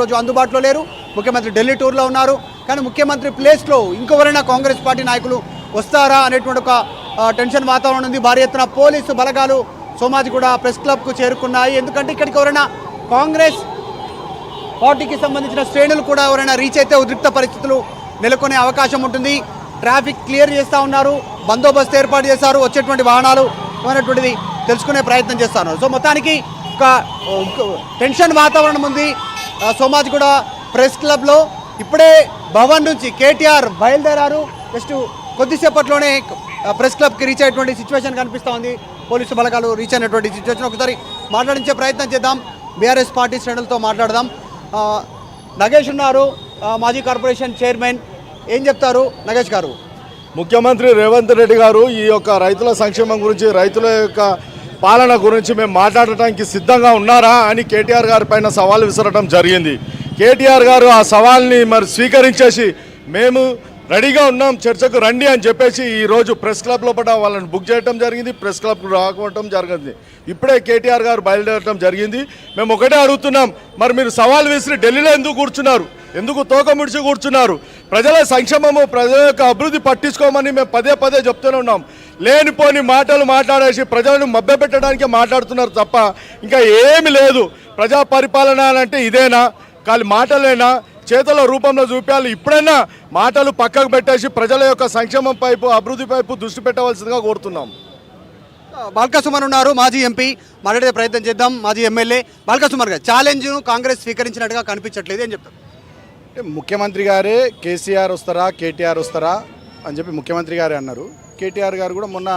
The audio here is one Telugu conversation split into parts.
రోజు అందుబాటులో లేరు. ముఖ్యమంత్రి ఢిల్లీ టూర్లో ఉన్నారు. కానీ ముఖ్యమంత్రి ప్లేస్లో ఇంకెవరైనా కాంగ్రెస్ పార్టీ నాయకులు వస్తారా అనేటువంటి ఒక టెన్షన్ వాతావరణం ఉంది. భారీ ఎత్తున పోలీసు బలగాలు సోమాజిగూడ ప్రెస్ క్లబ్కు చేరుకున్నాయి. ఎందుకంటే ఇక్కడికి ఎవరైనా కాంగ్రెస్ పార్టీకి సంబంధించిన శ్రేణులు కూడా ఎవరైనా రీచ్ అయితే ఉద్రిక్త పరిస్థితులు నెలకొనే అవకాశం ఉంటుంది. ట్రాఫిక్ క్లియర్ చేస్తూ ఉన్నారు, బందోబస్తు ఏర్పాటు చేశారు, వచ్చేటువంటి వాహనాలు ఏమైనటువంటిది తెలుసుకునే ప్రయత్నం చేస్తున్నారు. సో మొత్తానికి ఒక టెన్షన్ వాతావరణం ఉంది సోమాజిగూడ ప్రెస్ క్లబ్లో. ఇప్పుడే భవన్ నుంచి కేటీఆర్ బయలుదేరారు. జస్ట్ కొద్దిసేపట్లోనే ప్రెస్ క్లబ్కి రీచ్ అయ్యేటువంటి సిచ్యువేషన్ కనిపిస్తూ ఉంది. పోలీసు బలగాలు రీచ్ అయినటువంటి సిచ్యువేషన్ ఒకసారి మాట్లాడించే ప్రయత్నం చేద్దాం. బీఆర్ఎస్ పార్టీ శ్రేణులతో మాట్లాడదాం. నగేష్ ఉన్నారు, మాజీ కార్పొరేషన్ చైర్మన్. ఏం చెప్తారు నగేష్ గారు? ముఖ్యమంత్రి రేవంత్ రెడ్డి గారు ఈ యొక్క రైతుల సంక్షేమం గురించి, రైతుల యొక్క పాలన గురించి మేము మాట్లాడటానికి సిద్ధంగా ఉన్నారా అని కేటీఆర్ గారి పైన సవాల్ విసరడం జరిగింది. కేటీఆర్ గారు ఆ సవాల్ని స్వీకరించేసి మేము రెడీగా ఉన్నాం, చర్చకు రండి అని చెప్పేసి ఈరోజు ప్రెస్ క్లబ్ లోపల వాళ్ళని బుక్ చేయడం జరిగింది, ప్రెస్ క్లబ్కు రావడం జరిగింది. ఇప్పుడే కేటీఆర్ గారు బయలుదేరడం జరిగింది. మేము ఒకటే అడుగుతున్నాం, మరి మీరు సవాల్ విసిరి ఢిల్లీలో ఎందుకు కూర్చున్నారు? ఎందుకు తోక ముడిచి కూర్చున్నారు? ప్రజల సంక్షేమము, ప్రజల యొక్క అభివృద్ధి పట్టించుకోమని మేము పదే పదే చెప్తూనే ఉన్నాం. లేనిపోని మాటలు మాట్లాడేసి ప్రజలను మభ్యపెట్టడానికే మాట్లాడుతున్నారు తప్ప ఇంకా ఏమి లేదు. ప్రజా పరిపాలన అంటే ఇదేనా? కానీ మాటలేనా? చేతుల రూపంలో చూపించాలి. ఇప్పుడైనా మాటలు పక్కకు పెట్టేసి ప్రజల యొక్క సంక్షేమం వైపు, అభివృద్ధి వైపు దృష్టి పెట్టవలసిందిగా కోరుతున్నాం. బాల్కా సుమన్ ఉన్నారు, మాజీ ఎంపీ. మాట్లాడే ప్రయత్నం చేద్దాం. మాజీ ఎమ్మెల్యే బాల్కా సుమన్ గారు, ఛాలెంజ్ను కాంగ్రెస్ స్వీకరించినట్టుగా కనిపించట్లేదు, ఏం చెప్తారు? ముఖ్యమంత్రి గారే కేసీఆర్ వస్తారా, కేటీఆర్ వస్తారా అని చెప్పి ముఖ్యమంత్రి గారే అన్నారు. కేటీఆర్ గారు కూడా మొన్న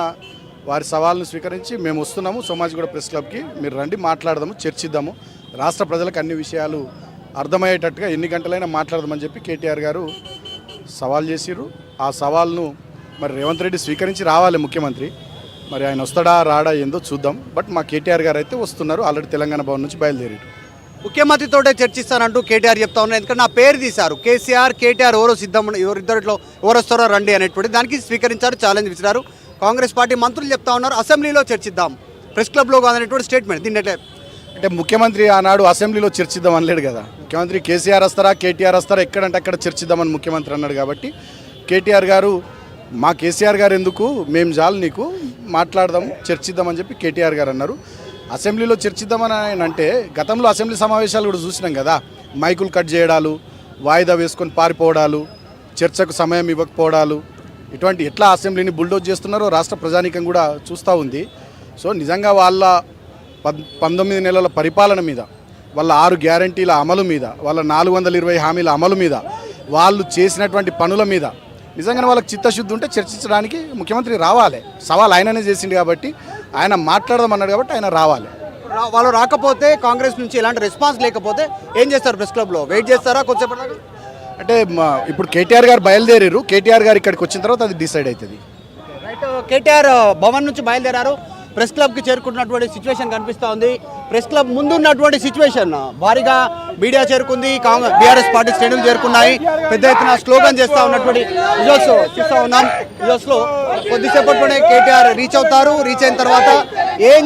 వారి సవాల్ను స్వీకరించి మేము వస్తున్నాము సోమాజిగూడ ప్రెస్ క్లబ్కి, మీరు రండి, మాట్లాడదాము, చర్చిద్దాము, రాష్ట్ర ప్రజలకు అన్ని విషయాలు అర్థమయ్యేటట్టుగా ఎన్ని గంటలైనా మాట్లాడదామని చెప్పి కేటీఆర్ గారు సవాల్ చేసిర్రు. ఆ సవాల్ను మరి రేవంత్ రెడ్డి స్వీకరించి రావాలి ముఖ్యమంత్రి. మరి ఆయన వస్తాడా రాడా ఏందో చూద్దాం. బట్ మా కేటీఆర్ గారు అయితే వస్తున్నారు, ఆల్రెడీ తెలంగాణ భవన్ నుంచి బయలుదేరారు. ముఖ్యమంత్రితోటే చర్చిస్తానంటూ కేటీఆర్ చెప్తా ఉన్నారు. ఎందుకంటే నా పేరు తీశారు, కేసీఆర్ కేటీఆర్ ఎవరో సిద్ధం, ఎవరిద్దరిలో ఎవరు వస్తారో రండి అనేటువంటి దానికి స్వీకరించారు, ఛాలెంజ్ విసిరారు. కాంగ్రెస్ పార్టీ మంత్రులు చెప్తా ఉన్నారు అసెంబ్లీలో చర్చిద్దాం, ప్రెస్ క్లబ్లో కాదనేటువంటి స్టేట్మెంట్. దీన్ని అంటే ముఖ్యమంత్రి ఆనాడు అసెంబ్లీలో చర్చిద్దాం అనలేడు కదా. ముఖ్యమంత్రి కేసీఆర్ వస్తారా, కేటీఆర్ వస్తారా, ఎక్కడంటే అక్కడ చర్చిద్దామని ముఖ్యమంత్రి అన్నాడు. కాబట్టి కేటీఆర్ గారు మా కేసీఆర్ గారు ఎందుకు, మేము చాలు నీకు, మాట్లాడదాం, చర్చిద్దామని చెప్పి కేటీఆర్ గారు అన్నారు. అసెంబ్లీలో చర్చిద్దామని ఆయన అంటే గతంలో అసెంబ్లీ సమావేశాలు కూడా చూసినాం కదా. మైకులు కట్ చేయడాలు, వాయిదా వేసుకొని పారిపోవడాలు, చర్చకు సమయం ఇవ్వకపోవడాలు, ఇటువంటి ఎట్లా అసెంబ్లీని బుల్డోజ్ చేస్తున్నారో రాష్ట్ర ప్రజానీకం కూడా చూస్తూ ఉంది. సో నిజంగా వాళ్ళ 19 నెలల పరిపాలన మీద, వాళ్ళ 6 గ్యారంటీల అమలు మీద, వాళ్ళ 420 హామీల అమలు మీద, వాళ్ళు చేసినటువంటి పనుల మీద నిజంగానే వాళ్ళకి చిత్తశుద్ధి ఉంటే చర్చించడానికి ముఖ్యమంత్రి రావాలి. సవాల్ ఆయననే చేసిండు కాబట్టి, ఆయన మాట్లాడదామన్నాడు కాబట్టి ఆయన రావాలి. వాళ్ళు రాకపోతే, కాంగ్రెస్ నుంచి ఎలాంటి రెస్పాన్స్ లేకపోతే ఏం చేస్తారు? ప్రెస్ క్లబ్లో వెయిట్ చేస్తారా కొంచెంసేపటి? అంటే ఇప్పుడు కేటీఆర్ గారు బయలుదేరారు, కేటీఆర్ గారు ఇక్కడికి వచ్చిన తర్వాత అది డిసైడ్ అవుతుంది. రైట్, కేటీఆర్ భవన్ నుంచి బయలుదేరారు, ప్రెస్ క్లబ్కి చేరుకుంటున్నటువంటి సిచ్యువేషన్ కనిపిస్తూ ఉంది. ప్రెస్ క్లబ్ ముందు ఉన్నటువంటి సిచ్యువేషన్, భారీగా మీడియా చేరుకుంది, బీఆర్ఎస్ పార్టీ శ్రేణులు చేరుకున్నాయి, పెద్ద ఎత్తున స్లోగన్ చేస్తూ ఉన్నటువంటి విజువల్స్ చూస్తూ ఉన్నాం. విజువల్స్లో కొద్దిసేపట్లోనే కేటీఆర్ రీచ్ అవుతారు. రీచ్ అయిన తర్వాత ఏం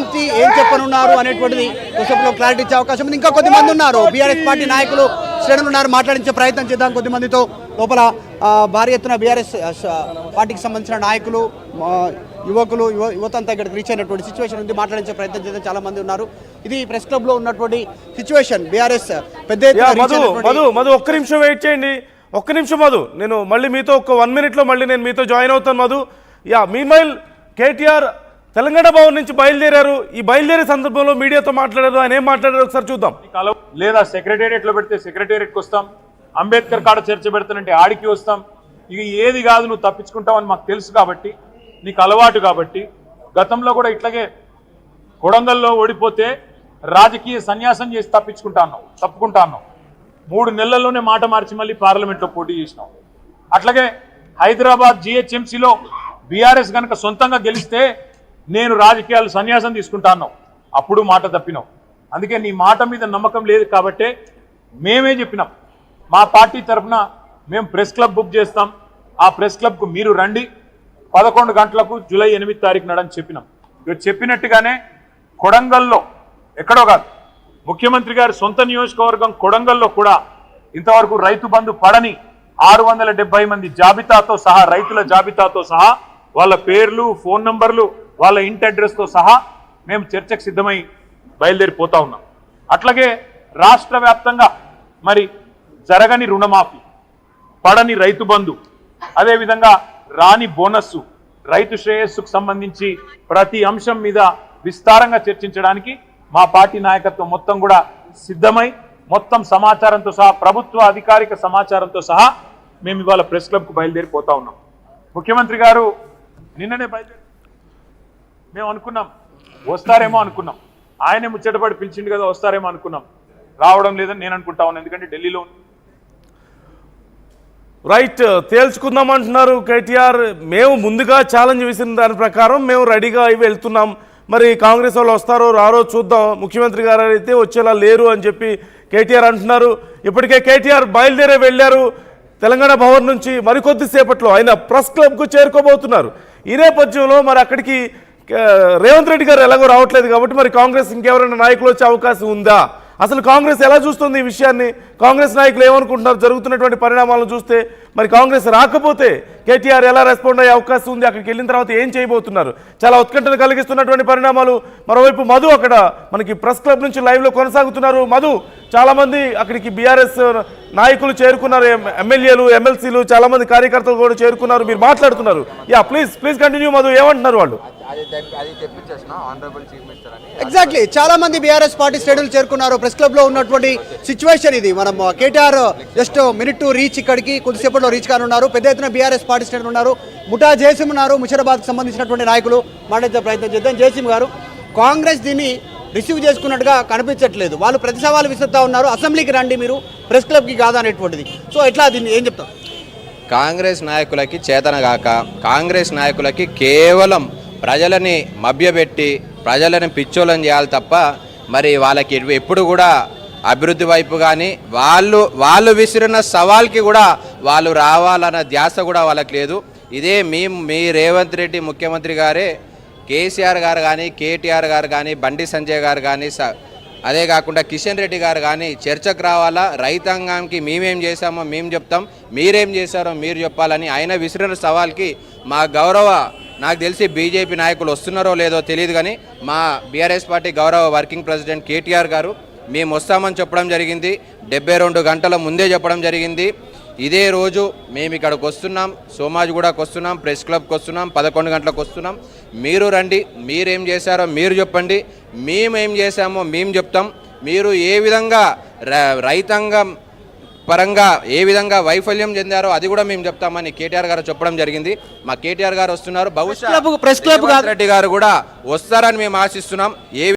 చెప్పనున్నారు అనేటువంటిది కొద్దిసేపులో క్లారిటీ ఇచ్చే అవకాశం ఉంది. ఇంకా కొద్దిమంది ఉన్నారు, బీఆర్ఎస్ పార్టీ నాయకులు శ్రేణులు ఉన్నారు, మాట్లాడించే ప్రయత్నం చేద్దాం కొద్దిమందితో. లోపల భారీ ఎత్తున బీఆర్ఎస్ పార్టీకి సంబంధించిన నాయకులు, యువకులు, యువత అంతా ఇక్కడికి రీచ్ అయినటువంటి సిచ్యువేషన్ ఉంది, మాట్లాడించే ప్రయత్నం చేద్దాం. చాలా మంది ఉన్నారు. ఇది ప్రెస్ క్లబ్ లో ఉన్నటువంటి సిచ్యువేషన్. బీఆర్ఎస్ పెద్ద మధు ఒక్క నిమిషం వెయిట్ చేయండి, ఒక్క నిమిషం మధు. నేను మళ్ళీ మీతో ఒక 1 minute లో మళ్ళీ నేను మీతో జాయిన్ అవుతాను మధు. మీన్వైల్ కేటీఆర్ తెలంగాణ భవన్ నుంచి బయలుదేరారు. ఈ బయలుదేరే సందర్భంలో మీడియాతో మాట్లాడారు. ఆయన ఏం మాట్లాడారు ఒకసారి చూద్దాం. లేదా సెక్రటేరియట్లో పెడితే సెక్రటేరియట్కి వస్తాం, అంబేద్కర్ కాడ చర్చ పెడతానంటే ఆడికి వస్తాం. ఇక ఏది కాదు, నువ్వు తప్పించుకుంటావని మాకు తెలుసు కాబట్టి, నీకు అలవాటు కాబట్టి. గతంలో కూడా ఇట్లాగే కొడంగల్లో ఓడిపోతే రాజకీయ సన్యాసం చేసి తప్పుకుంటాను. 3 నెలల్లోనే మాట మార్చి మళ్ళీ పార్లమెంట్లో పోటీ చేసినావు. అట్లాగే హైదరాబాద్ GHMCలో బీఆర్ఎస్ కనుక సొంతంగా గెలిస్తే నేను రాజకీయాలు సన్యాసం తీసుకుంటాను, అప్పుడు మాట తప్పినావు. అందుకే నీ మాట మీద నమ్మకం లేదు కాబట్టే మేమే చెప్పినాం, మా పార్టీ తరఫున మేము ప్రెస్ క్లబ్ బుక్ చేస్తాం, ఆ ప్రెస్ క్లబ్కు మీరు రండి, 11 గంటలకు జూలై 8 తారీఖు నాడని చెప్పినాం. చెప్పినట్టుగానే కొడంగల్లో ఎక్కడో కాదు, ముఖ్యమంత్రి గారి సొంత నియోజకవర్గం కొడంగల్లో కూడా ఇంతవరకు రైతు బంధు పడని 670 మంది జాబితాతో సహా, రైతుల జాబితాతో సహా, వాళ్ళ పేర్లు, ఫోన్ నంబర్లు, వాళ్ళ ఇంటి అడ్రస్తో సహా మేము చర్చకు సిద్ధమై బయలుదేరిపోతా ఉన్నాం. అట్లాగే రాష్ట్ర వ్యాప్తంగా మరి జరగని రుణమాఫీ, పడని రైతు బంధు, అదేవిధంగా రాని బోనస్సు, రైతు శ్రేయస్సుకు సంబంధించి ప్రతి అంశం మీద విస్తారంగా చర్చించడానికి మా పార్టీ నాయకత్వం మొత్తం కూడా సిద్ధమై మొత్తం సమాచారంతో సహా, ప్రభుత్వ అధికారిక సమాచారంతో సహా మేము ఇవాళ ప్రెస్ క్లబ్కు బయలుదేరిపోతా ఉన్నాం. ముఖ్యమంత్రి గారు నిన్ననే మేము అనుకున్నాం వస్తారేమో అనుకున్నాం, ఆయనే ముచ్చటపడి పిలిచిండు కదా వస్తారేమో అనుకున్నాం, రావడం లేదని నేను అనుకుంటా ఉన్నాను, ఎందుకంటే ఢిల్లీలో రైట్ తేల్చుకుందాం అంటున్నారు కేటీఆర్. మేము ముందుగా ఛాలెంజ్ విసిరిన దాని ప్రకారం మేము రెడీగా అయి వెళ్తున్నాం, మరి కాంగ్రెస్ వాళ్ళు వస్తారో రారో చూద్దాం, ముఖ్యమంత్రి గారు అయితే వచ్చేలా లేరు అని చెప్పి కేటీఆర్ అంటున్నారు. ఇప్పటికే కేటీఆర్ బయలుదేరే వెళ్ళారు తెలంగాణ భవన్ నుంచి. మరికొద్దిసేపట్లో ఆయన ప్రెస్ క్లబ్కు చేరుకోబోతున్నారు. ఈ నేపథ్యంలో మరి అక్కడికి రేవంత్ రెడ్డి గారు ఎలాగో రావట్లేదు కాబట్టి మరి కాంగ్రెస్ ఇంకెవరైనా నాయకులు వచ్చే అవకాశం ఉందా? అసలు కాంగ్రెస్ ఎలా చూస్తుంది ఈ విషయాన్ని? కాంగ్రెస్ నాయకులు ఏమనుకుంటున్నారు జరుగుతున్నటువంటి పరిణామాలను చూస్తే? మరి కాంగ్రెస్ రాకపోతే కేటీఆర్ ఎలా రెస్పాండ్ అయ్యే అవకాశం ఉంది? అక్కడికి వెళ్ళిన తర్వాత ఏం చేయబోతున్నారు? చాలా ఉత్కంఠను కలిగిస్తున్నటువంటి పరిణామాలు. మరోవైపు మధు అక్కడ మనకి ప్రెస్ క్లబ్ నుంచి లైవ్లో కొనసాగుతున్నారు. మధు, చాలామంది అక్కడికి బీఆర్ఎస్ నాయకులు చేరుకున్నారు, ఎమ్మెల్యేలు, ఎమ్మెల్సీలు, చాలామంది కార్యకర్తలు కూడా చేరుకున్నారు, మీరు మాట్లాడుతున్నారు. యా ప్లీజ్ కంటిన్యూ మధు, ఏమంటున్నారు వాళ్ళు? ఎగ్జాక్ట్లీ, చాలా మంది బీఆర్ఎస్ పార్టీ శ్రేణులు చేరుకున్నారు. ప్రెస్ క్లబ్ లో ఉన్నటువంటి సిచ్యువేషన్ ఇది. మనం KTR just minute to reach, ఇక్కడికి కొద్దిసేపట్లో రీచ్ కానున్నారు. పెద్ద ఎత్తున బీఆర్ఎస్ పార్టీ శ్రేణులు ఉన్నారు. ముఠా జయసింహ్ ఉన్నారు, ముషిరాబాద్కి సంబంధించినటువంటి నాయకులు. మాట్లాడే ప్రయత్నం చేద్దాం. జయసింహ్ గారు, కాంగ్రెస్ దీన్ని రిసీవ్ చేసుకున్నట్టుగా కనిపించట్లేదు. వాళ్ళు ప్రతి సవాలు విసురుతా ఉన్నారు, అసెంబ్లీకి రండి మీరు, ప్రెస్ క్లబ్కి కాదా అనేటువంటిది. సో ఎట్లా దీన్ని ఏం చెప్తాం? కాంగ్రెస్ నాయకులకి చేతనగాక, కాంగ్రెస్ నాయకులకి కేవలం ప్రజలని మభ్యపెట్టి ప్రజలను పిచ్చోళ్ళని చేయాలి తప్ప మరి వాళ్ళకి ఎప్పుడు కూడా అభివృద్ధి వైపు కానీ వాళ్ళు విసిరిన సవాల్కి కూడా వాళ్ళు రావాలన్న ధ్యాస కూడా వాళ్ళకి లేదు. ఇదే మీ రేవంత్ రెడ్డి ముఖ్యమంత్రి గారే కేసీఆర్ గారు కానీ, కేటీఆర్ గారు కానీ, బండి సంజయ్ గారు కానీ, అదే కాకుండా కిషన్ రెడ్డి గారు కానీ చర్చకు రావాలా, రైతాంగానికి మేమేం చేశామో మేము చెప్తాం, మీరేం చేశారో మీరు చెప్పాలని ఆయన విసిరిన సవాల్కి మా గౌరవ, నాకు తెలిసి బీజేపీ నాయకులు వస్తున్నారో లేదో తెలియదు కానీ మా బీఆర్ఎస్ పార్టీ గౌరవ వర్కింగ్ ప్రెసిడెంట్ కేటీఆర్ గారు మేము వస్తామని చెప్పడం జరిగింది. 72 గంటల ముందే చెప్పడం జరిగింది. ఇదే రోజు మేము ఇక్కడికి వస్తున్నాం, సోమాజిగూడకు వస్తున్నాం, ప్రెస్ క్లబ్కి వస్తున్నాం, 11 గంటలకు వస్తున్నాం. మీరు రండి, మీరేం చేశారో మీరు చెప్పండి, మేమేం చేశామో మేము చెప్తాం. మీరు ఏ విధంగా రైతాంగం పరంగా ఏ విధంగా వైఫల్యం చెందారో అది కూడా మేము చెప్తామని కేటీఆర్ గారు చెప్పడం జరిగింది. మా కేటీఆర్ గారు వస్తున్నారు, బహుశా ప్రెస్ క్లబ్ రెడ్డి గారు కూడా వస్తారని మేము ఆశిస్తున్నాం.